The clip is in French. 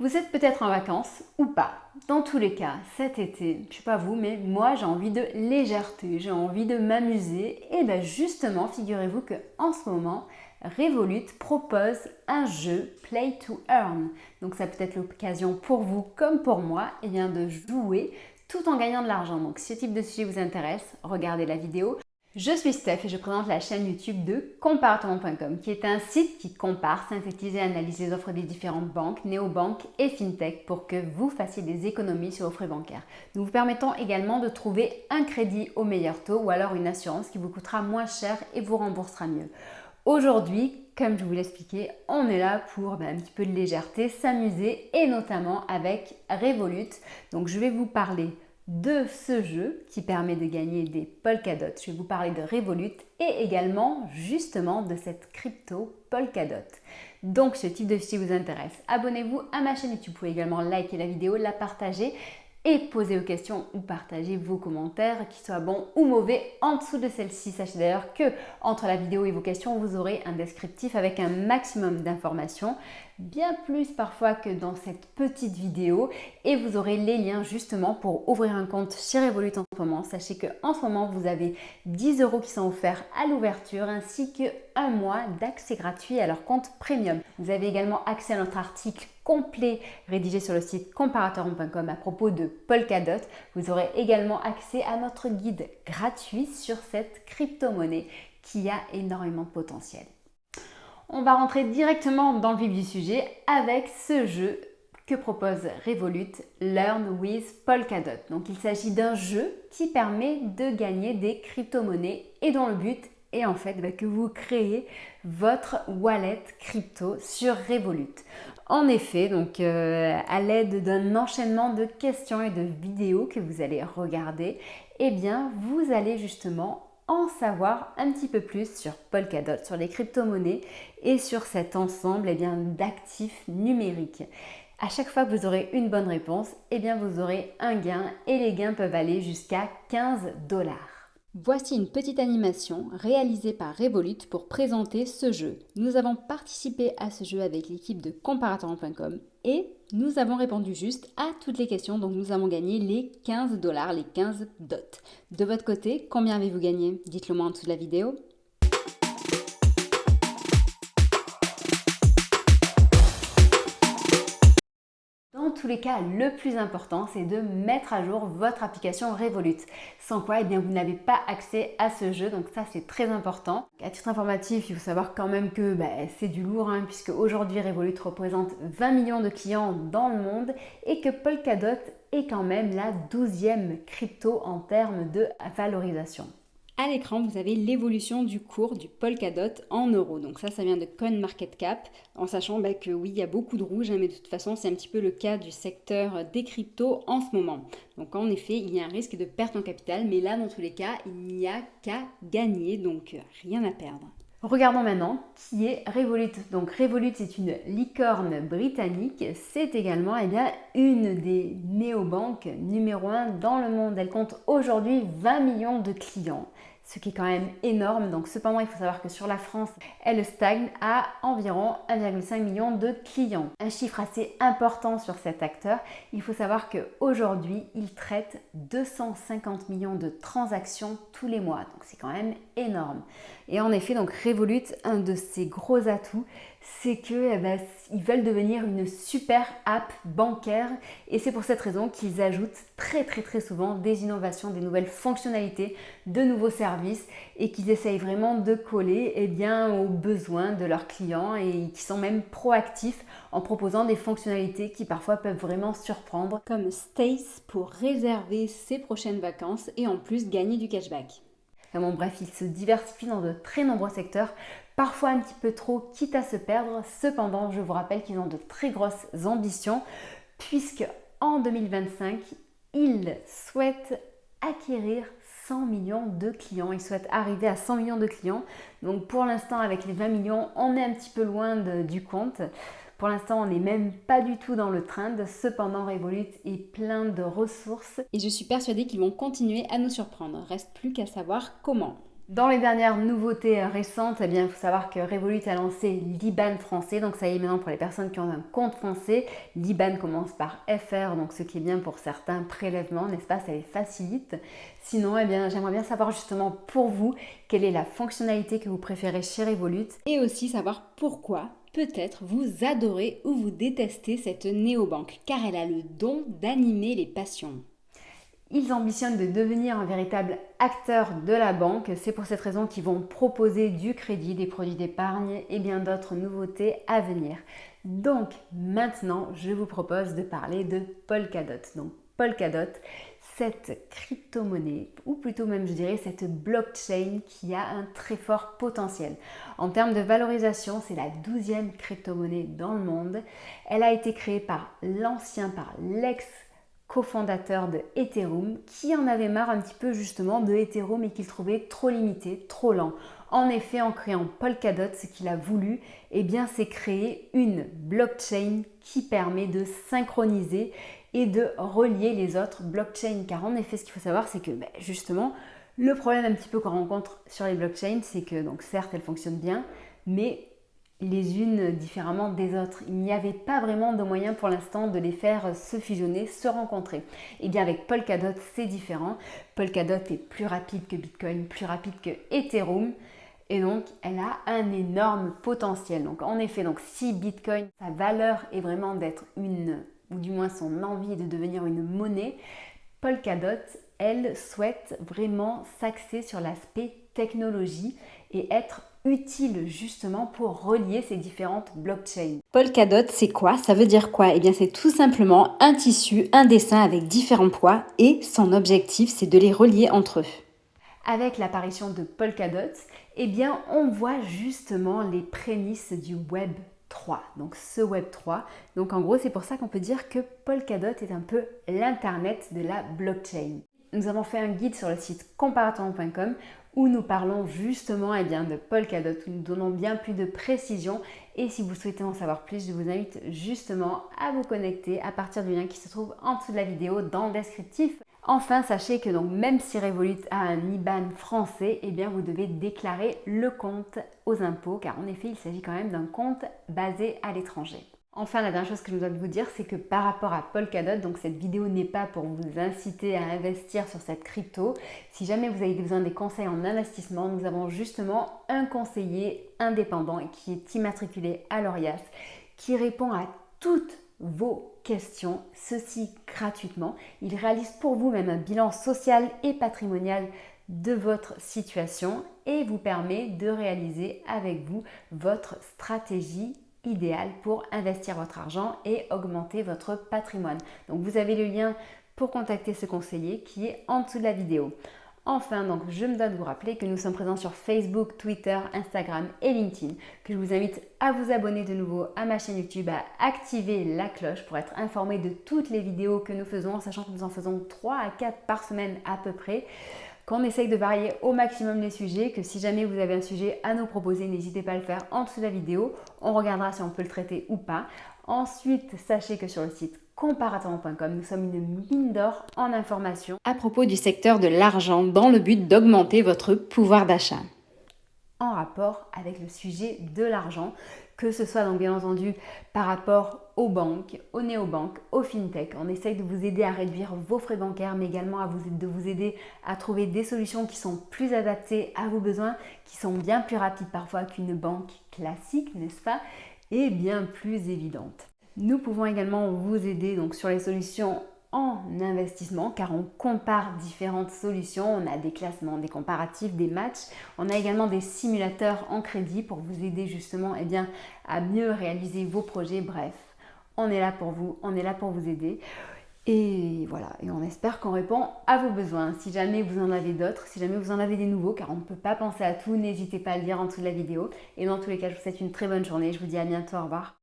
Vous êtes peut-être en vacances ou pas. Dans tous les cas, cet été, je sais pas vous, mais moi j'ai envie de légèreté, j'ai envie de m'amuser. Et bien justement, figurez-vous que en ce moment, Revolut propose un jeu Play to Earn. Donc ça peut être l'occasion pour vous comme pour moi de jouer tout en gagnant de l'argent. Donc si ce type de sujet vous intéresse, regardez la vidéo. Je suis Steph et je présente la chaîne YouTube de comparaton.com qui est un site qui compare, synthétise et analyse les offres des différentes banques, néobanques et fintech pour que vous fassiez des économies sur vos frais bancaires. Nous vous permettons également de trouver un crédit au meilleur taux ou alors une assurance qui vous coûtera moins cher et vous remboursera mieux. Aujourd'hui, comme je vous l'expliquais, on est là pour un petit peu de légèreté, s'amuser et notamment avec Revolut. Donc je vais vous parler de ce jeu qui permet de gagner des Polkadot. Je vais vous parler de Revolut et également justement de cette crypto Polkadot. Donc ce type de sujet vous intéresse, abonnez-vous à ma chaîne YouTube. Vous pouvez également liker la vidéo, la partager et poser vos questions ou partager vos commentaires, qu'ils soient bons ou mauvais, en dessous de celle-ci. Sachez d'ailleurs que entre la vidéo et vos questions, vous aurez un descriptif avec un maximum d'informations, bien plus parfois que dans cette petite vidéo, et vous aurez les liens justement pour ouvrir un compte chez Revolut en ce moment. Sachez qu'en ce moment, vous avez 10 € qui sont offerts à l'ouverture ainsi qu'un mois d'accès gratuit à leur compte premium. Vous avez également accès à notre article complet rédigé sur le site comparaton.com à propos de Polkadot. Vous aurez également accès à notre guide gratuit sur cette crypto-monnaie qui a énormément de potentiel. On va rentrer directement dans le vif du sujet avec ce jeu que propose Revolut, Learn with Polkadot. Donc il s'agit d'un jeu qui permet de gagner des crypto-monnaies et dont le but est en fait que vous créez votre wallet crypto sur Revolut. En effet, donc à l'aide d'un enchaînement de questions et de vidéos que vous allez regarder, vous allez justement en savoir un petit peu plus sur Polkadot, sur les crypto-monnaies et sur cet ensemble d'actifs numériques. À chaque fois que vous aurez une bonne réponse, vous aurez un gain et les gains peuvent aller jusqu'à 15 $. Voici une petite animation réalisée par Revolut pour présenter ce jeu. Nous avons participé à ce jeu avec l'équipe de comparaton.com et nous avons répondu juste à toutes les questions, donc nous avons gagné les 15 $, les 15 dots. De votre côté, combien avez-vous gagné? Dites-le moi en dessous de la vidéo. Dans tous les cas, le plus important, c'est de mettre à jour votre application Revolut. Sans quoi, vous n'avez pas accès à ce jeu. Donc ça, c'est très important. À titre informatif, il faut savoir quand même que c'est du lourd, puisque aujourd'hui, Revolut représente 20 millions de clients dans le monde et que Polkadot est quand même la 12e crypto en termes de valorisation. À l'écran, vous avez l'évolution du cours du Polkadot en euros. Donc ça vient de CoinMarketCap, en sachant que oui, il y a beaucoup de rouge, mais de toute façon, c'est un petit peu le cas du secteur des cryptos en ce moment. Donc en effet, il y a un risque de perte en capital, mais là, dans tous les cas, il n'y a qu'à gagner, donc rien à perdre. Regardons maintenant qui est Revolut. Donc Revolut, c'est une licorne britannique. C'est également une des néobanques numéro 1 dans le monde. Elle compte aujourd'hui 20 millions de clients, ce qui est quand même énorme. Donc cependant, il faut savoir que sur la France, elle stagne à environ 1,5 million de clients. Un chiffre assez important sur cet acteur. Il faut savoir qu'aujourd'hui, il traite 250 millions de transactions tous les mois. Donc c'est quand même énorme. Et en effet, donc Revolut, un de ses gros atouts, c'est que ils veulent devenir une super app bancaire et c'est pour cette raison qu'ils ajoutent très souvent des innovations, des nouvelles fonctionnalités, de nouveaux services et qu'ils essayent vraiment de coller aux besoins de leurs clients et qui sont même proactifs en proposant des fonctionnalités qui parfois peuvent vraiment surprendre, comme Stace pour réserver ses prochaines vacances et en plus gagner du cashback. Bref, ils se diversifient dans de très nombreux secteurs, parfois un petit peu trop, quitte à se perdre. Cependant, je vous rappelle qu'ils ont de très grosses ambitions, puisque en 2025, ils souhaitent acquérir 100 millions de clients. Ils souhaitent arriver à 100 millions de clients. Donc pour l'instant, avec les 20 millions, on est un petit peu loin du compte. Pour l'instant, on n'est même pas du tout dans le trend. Cependant, Revolut est plein de ressources. Et je suis persuadée qu'ils vont continuer à nous surprendre. Reste plus qu'à savoir comment. Dans les dernières nouveautés récentes, eh bien, il faut savoir que Revolut a lancé l'IBAN français. Donc ça y est maintenant pour les personnes qui ont un compte français. L'IBAN commence par FR, donc ce qui est bien pour certains prélèvements, n'est-ce pas? Ça les facilite. Sinon, eh bien, j'aimerais bien savoir justement pour vous quelle est la fonctionnalité que vous préférez chez Revolut et aussi savoir pourquoi peut-être vous adorez ou vous détestez cette néobanque car elle a le don d'animer les passions. Ils ambitionnent de devenir un véritable acteur de la banque. C'est pour cette raison qu'ils vont proposer du crédit, des produits d'épargne et bien d'autres nouveautés à venir. Donc maintenant, je vous propose de parler de Polkadot. Donc Polkadot, cette crypto-monnaie, ou plutôt même je dirais cette blockchain qui a un très fort potentiel. En termes de valorisation, c'est la 12e crypto-monnaie dans le monde. Elle a été créée par l'ex cofondateur de Ethereum, qui en avait marre un petit peu justement de Ethereum et qu'il trouvait trop limité, trop lent. En effet, en créant Polkadot, ce qu'il a voulu, eh bien, c'est créer une blockchain qui permet de synchroniser et de relier les autres blockchains. Car en effet, ce qu'il faut savoir, c'est que justement, le problème un petit peu qu'on rencontre sur les blockchains, c'est que donc certes, elles fonctionnent bien, mais les unes différemment des autres. Il n'y avait pas vraiment de moyen pour l'instant de les faire se fusionner, se rencontrer. Et bien avec Polkadot, c'est différent. Polkadot est plus rapide que Bitcoin, plus rapide que Ethereum. Et donc, elle a un énorme potentiel. Donc, en effet, donc, si Bitcoin, sa valeur est vraiment d'être ou du moins son envie de devenir une monnaie, Polkadot, elle souhaite vraiment s'axer sur l'aspect technologie et être utile justement pour relier ces différentes blockchains. Polkadot, c'est quoi? Ça veut dire quoi? Eh bien, c'est tout simplement un tissu, un dessin avec différents poids et son objectif, c'est de les relier entre eux. Avec l'apparition de Polkadot, eh bien, on voit justement les prémices du Web 3. Donc, ce Web 3. Donc, en gros, c'est pour ça qu'on peut dire que Polkadot est un peu l'Internet de la blockchain. Nous avons fait un guide sur le site comparaton.com où nous parlons justement de Polkadot, où nous donnons bien plus de précision. Et si vous souhaitez en savoir plus, je vous invite justement à vous connecter à partir du lien qui se trouve en dessous de la vidéo dans le descriptif. Enfin, sachez que donc, même si Revolut a un IBAN français, eh bien, vous devez déclarer le compte aux impôts, car en effet, il s'agit quand même d'un compte basé à l'étranger. Enfin, la dernière chose que je dois vous dire, c'est que par rapport à Polkadot, donc cette vidéo n'est pas pour vous inciter à investir sur cette crypto. Si jamais vous avez besoin des conseils en investissement, nous avons justement un conseiller indépendant qui est immatriculé à l'Orias, qui répond à toutes vos questions, ceci gratuitement. Il réalise pour vous même un bilan social et patrimonial de votre situation et vous permet de réaliser avec vous votre stratégie idéal pour investir votre argent et augmenter votre patrimoine. Donc vous avez le lien pour contacter ce conseiller qui est en dessous de la vidéo. Enfin, donc, je me dois de vous rappeler que nous sommes présents sur Facebook, Twitter, Instagram et LinkedIn, que je vous invite à vous abonner de nouveau à ma chaîne YouTube, à activer la cloche pour être informé de toutes les vidéos que nous faisons, sachant que nous en faisons 3 à 4 par semaine à peu près, qu'on essaye de varier au maximum les sujets, que si jamais vous avez un sujet à nous proposer, n'hésitez pas à le faire en dessous de la vidéo, on regardera si on peut le traiter ou pas. Ensuite, sachez que sur le site comparaton.com, nous sommes une mine d'or en informations à propos du secteur de l'argent dans le but d'augmenter votre pouvoir d'achat. En rapport avec le sujet de l'argent, que ce soit donc bien entendu par rapport aux banques, aux néobanques, aux fintech. On essaye de vous aider à réduire vos frais bancaires, mais également de vous aider à trouver des solutions qui sont plus adaptées à vos besoins, qui sont bien plus rapides parfois qu'une banque classique, n'est-ce pas, et bien plus évidentes. Nous pouvons également vous aider donc sur les solutions en investissement car on compare différentes solutions, on a des classements, des comparatifs, des matchs, on a également des simulateurs en crédit pour vous aider justement à mieux réaliser vos projets. Bref, on est là pour vous, on est là pour vous aider. Et voilà, et on espère qu'on répond à vos besoins. Si jamais vous en avez d'autres, si jamais vous en avez des nouveaux, car on ne peut pas penser à tout, n'hésitez pas à le dire en dessous de la vidéo. Et dans tous les cas, je vous souhaite une très bonne journée. Je vous dis à bientôt, au revoir.